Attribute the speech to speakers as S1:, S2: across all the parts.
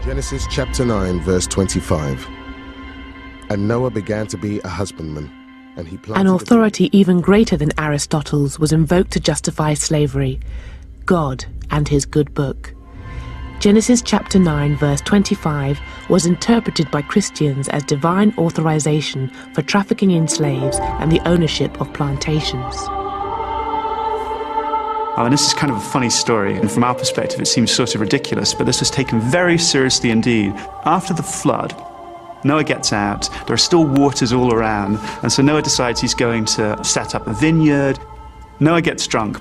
S1: Genesis chapter 9, verse 25. And Noah began to be a husbandman, and he planted...
S2: An authority even greater than Aristotle's was invoked to justify slavery: God and his good book. Genesis chapter 9, verse 25 was interpreted by Christians as divine authorization for trafficking in slaves and the ownership of plantations.
S3: And this is kind of a funny story, and from our perspective it seems sort of ridiculous, but this was taken very seriously indeed. After the flood, Noah gets out, there are still waters all around, and so Noah decides he's going to set up a vineyard. Noah gets drunk.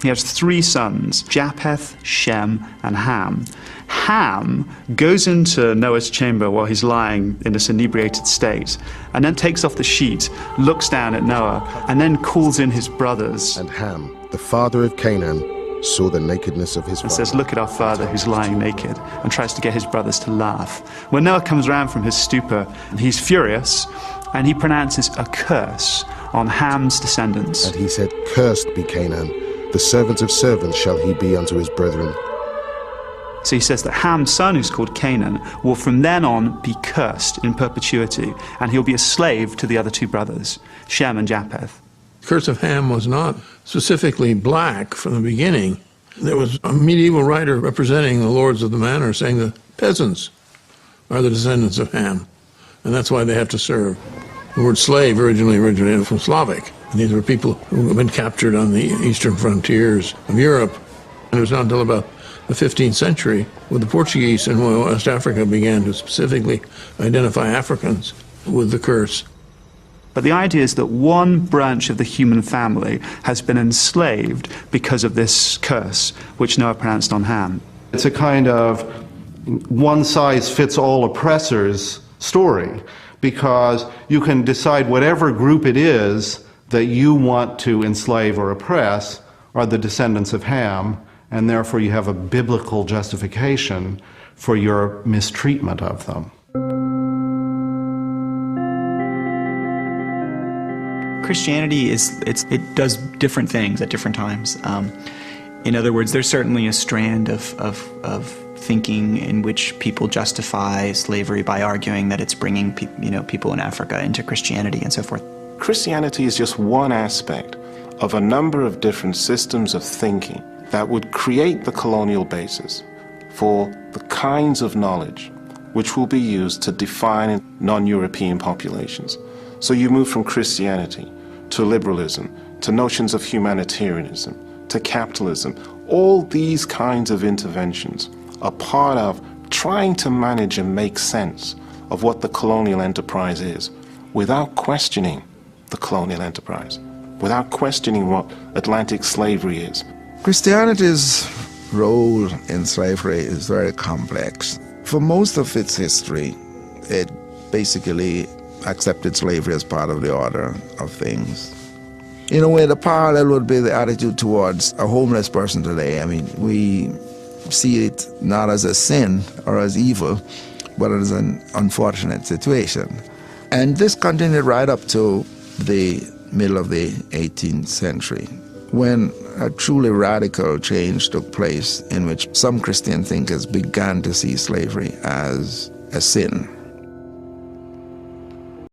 S3: He has 3 sons, Japheth, Shem, and Ham. Ham goes into Noah's chamber while he's lying in this inebriated state, and then takes off the sheet, looks down at Noah, and then calls in his brothers.
S1: And Ham, the father of Canaan, saw the nakedness of his father.
S3: And says, "Look at our father who's lying naked," and tries to get his brothers to laugh. When Noah comes around from his stupor, he's furious, and he pronounces a curse on Ham's descendants.
S1: And he said, "Cursed be Canaan, the servant of servants shall he be unto his brethren."
S3: So he says that Ham's son, who's called Canaan, will from then on be cursed in perpetuity, and he'll be a slave to the other 2 brothers, Shem and Japheth.
S4: The curse of Ham was not specifically black from the beginning. There was a medieval writer representing the lords of the manor saying the peasants are the descendants of Ham, and that's why they have to serve. The word slave originally originated from Slavic. And these were people who had been captured on the eastern frontiers of Europe. And it was not until about the 15th century when the Portuguese in West Africa began to specifically identify Africans with the curse.
S3: But the idea is that one branch of the human family has been enslaved because of this curse, which Noah pronounced on Ham.
S5: It's a kind of one-size-fits-all oppressors story, because you can decide whatever group it is that you want to enslave or oppress are the descendants of Ham, and therefore you have a biblical justification for your mistreatment of them.
S6: Christianity it does different things at different times. In other words, there's certainly a strand of thinking in which people justify slavery by arguing that it's bringing people in Africa into Christianity and so forth.
S7: Christianity is just one aspect of a number of different systems of thinking that would create the colonial basis for the kinds of knowledge which will be used to define non-European populations. So you move from Christianity to liberalism, to notions of humanitarianism, to capitalism. All these kinds of interventions are part of trying to manage and make sense of what the colonial enterprise is without questioning the colonial enterprise, without questioning what Atlantic slavery is.
S8: Christianity's role in slavery is very complex. For most of its history, it basically accepted slavery as part of the order of things. In a way, the parallel would be the attitude towards a homeless person today. I mean, we see it not as a sin or as evil, but as an unfortunate situation. And this continued right up to the middle of the 18th century, when a truly radical change took place in which some Christian thinkers began to see slavery as a sin.